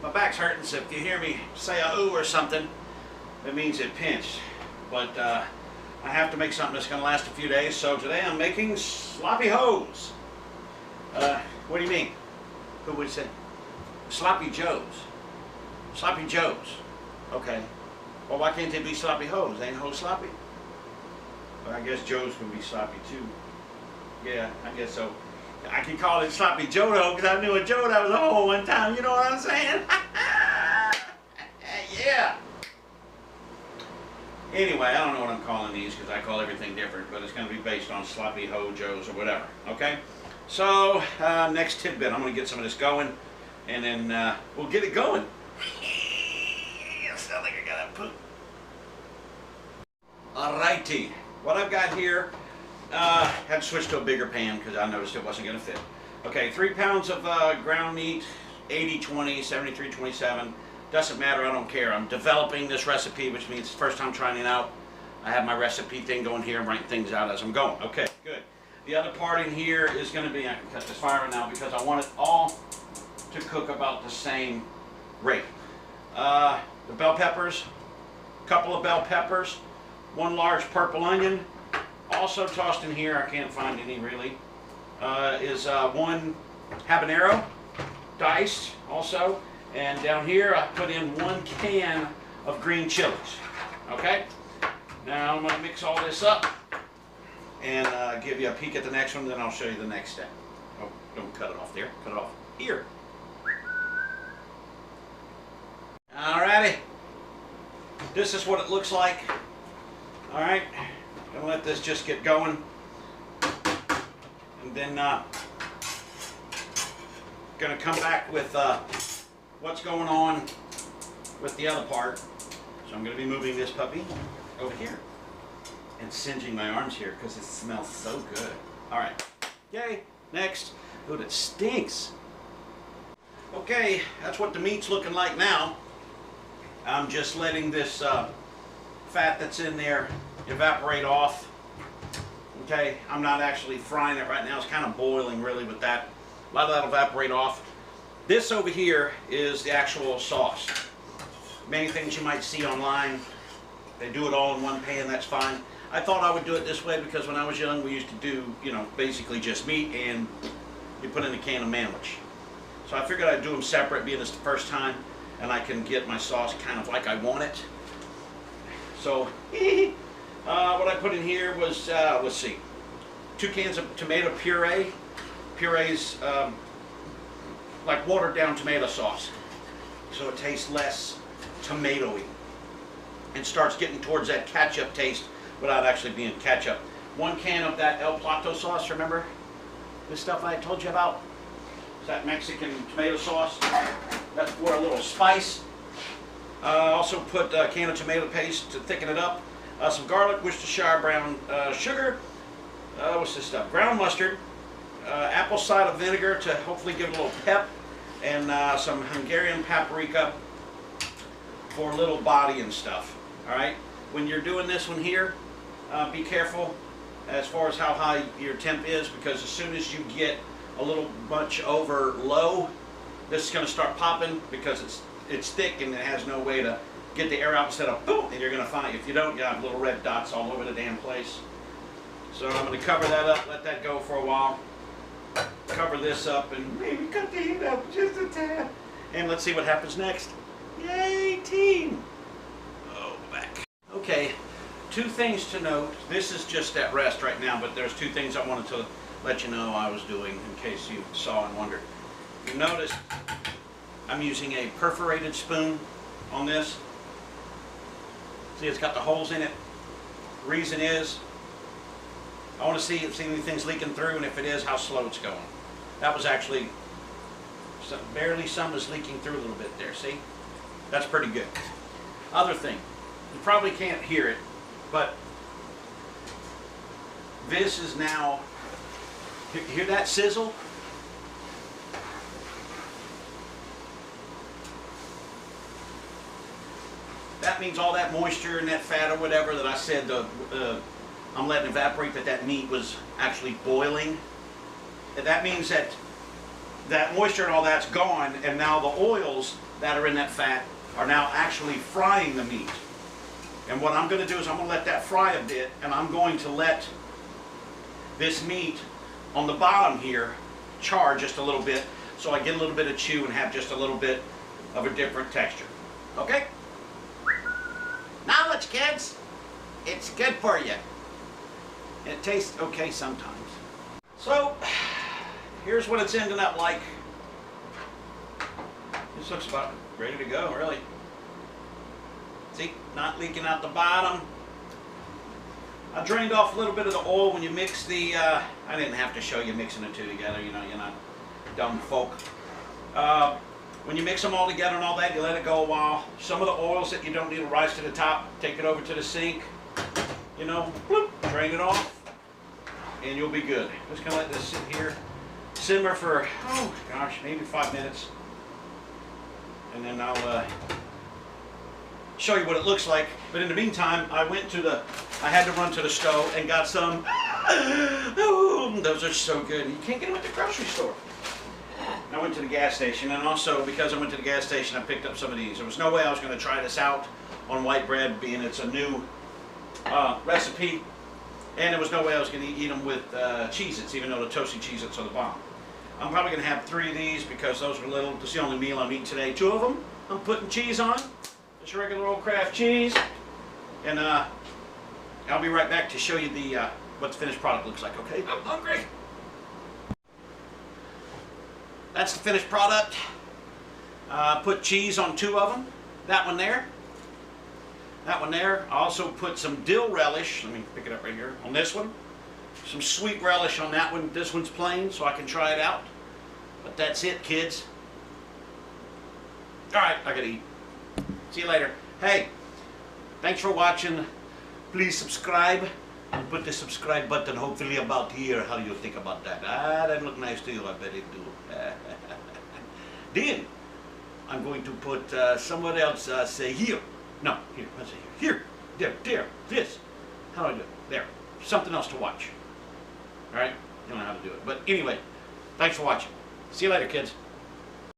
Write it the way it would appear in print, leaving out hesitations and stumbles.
My back's hurting, so if you hear me say a ooh or something, it means it pinched. But I have to make something that's going to last a few days, so today I'm making sloppy hoes. What do you mean? Who would say? Sloppy joes. Sloppy joes. Okay. Well, why can't they be sloppy hoes? Ain't hoes sloppy? Well, I guess joes can be sloppy too. Yeah, I guess so. I can call it sloppy jodo because I knew a joe that was a hoe one time. You know what I'm saying? Yeah. Anyway, I don't know what I'm calling these because I call everything different, but it's going to be based on sloppy hoe joes or whatever. Okay? So, next tidbit, I'm going to get some of this going, and then we'll get it going. I sound like I got to poop. Alrighty. What I've got here, had to switch to a bigger pan because I noticed it wasn't going to fit. Okay, 3 pounds of ground meat, 80-20, 73-27. Doesn't matter, I don't care. I'm developing this recipe, which means it's the first time trying it out. I have my recipe thing going here and writing things out as I'm going. Okay, good. The other part in here is going to be, I can cut this fire now because I want it all to cook about the same rate. The bell peppers, a couple of bell peppers, 1 large purple onion. Also tossed in here, I can't find any really, is 1 habanero, diced also. And down here I put in 1 can of green chilies. Okay? Now I'm going to mix all this up and give you a peek at the next one, then I'll show you the next step. Oh, don't cut it off there. Cut it off here. Alrighty. This is what it looks like. Alright. Gonna let this just get going. And then gonna come back with what's going on with the other part. So I'm going to be moving this puppy over here and singeing my arms here because it smells so good. Alright, yay, next. Ooh, that stinks. Okay, that's what the meat's looking like now. I'm just letting this fat that's in there evaporate off. Okay, I'm not actually frying it right now. It's kind of boiling really with that. A lot of that will evaporate off. This over here is the actual sauce. Many things you might see online, they do it all in one pan, that's fine. I thought I would do it this way because when I was young we used to do, you know, basically just meat and you put in a can of manwich. So I figured I'd do them separate, being it's the first time, and I can get my sauce kind of like I want it. So, what I put in here was, let's see, 2 cans of tomato puree. Puree's like watered down tomato sauce, so it tastes less tomatoey and starts getting towards that ketchup taste without actually being ketchup. 1 can of that El Plato sauce, remember this stuff I told you about? It's that Mexican tomato sauce. That's for a little spice. Also put a can of tomato paste to thicken it up. Some garlic, Worcestershire brown sugar. What's this stuff? Ground mustard. Apple cider vinegar to hopefully give it a little pep, and some Hungarian paprika for a little body and stuff. Alright, when you're doing this one here, be careful as far as how high your temp is, because as soon as you get a little much over low, this is going to start popping because it's thick and it has no way to get the air out instead of boom, and you're going to find, if you don't, you have little red dots all over the damn place. So I'm going to cover that up, let that go for a while. Cover this up and maybe cut the heat up just a tad. And let's see what happens next. Yay, team! Oh, back. Okay, 2 things to note. This is just at rest right now, but there's 2 things I wanted to let you know I was doing in case you saw and wondered. You noticed I'm using a perforated spoon on this. See, it's got the holes in it. Reason is, I want to see if anything's leaking through, and if it is, how slow it's going. That was actually, barely some was leaking through a little bit there, see? That's pretty good. Other thing, you probably can't hear it, but this is now, hear that sizzle? That means all that moisture and that fat or whatever that I said I'm letting evaporate, that meat was actually boiling. And that means that that moisture and all that's gone, and now the oils that are in that fat are now actually frying the meat. And what I'm going to do is I'm going to let that fry a bit, and I'm going to let this meat on the bottom here char just a little bit, so I get a little bit of chew and have just a little bit of a different texture. Okay? Knowledge, kids. It's good for you. It tastes okay sometimes. So, here's what it's ending up like. This looks about ready to go, really. See, not leaking out the bottom. I drained off a little bit of the oil when you mix the, I didn't have to show you mixing the two together, you know, you're not dumb folk. When you mix them all together and all that, you let it go a while. Some of the oils that you don't need to rise to the top, take it over to the sink, you know, bloop, drain it off, and you'll be good. Just gonna let this sit here, simmer for, oh gosh, maybe 5 minutes. And then I'll show you what it looks like. But in the meantime, I had to run to the stove and got some, those are so good. You can't get them at the grocery store. I went to the gas station, and also because I went to the gas station, I picked up some of these. There was no way I was going to try this out on white bread, being it's a new recipe, and there was no way I was going to eat them with Cheez-Its, even though the toasty Cheez-Its are the bomb. I'm probably going to have 3 of these because those were little. This is the only meal I'm eating today. 2 of them I'm putting cheese on, just regular old Kraft cheese, and I'll be right back to show you the what the finished product looks like. Okay, I'm hungry. That's the finished product. Put cheese on 2 of them. That one there. That one there. I also put some dill relish. Let me pick it up right here. On this one. Some sweet relish on that one. This one's plain, so I can try it out. But that's it, kids. Alright, I gotta eat. See you later. Hey, thanks for watching. Please subscribe. And put the subscribe button hopefully about here. How do you think about that? Ah, that look nice to you. I bet it do. Then I'm going to put somewhere else. Say here. No, here. Let's say here. Here. There. This. How do I do it? There. Something else to watch. All right. You don't know how to do it. But anyway, thanks for watching. See you later, kids.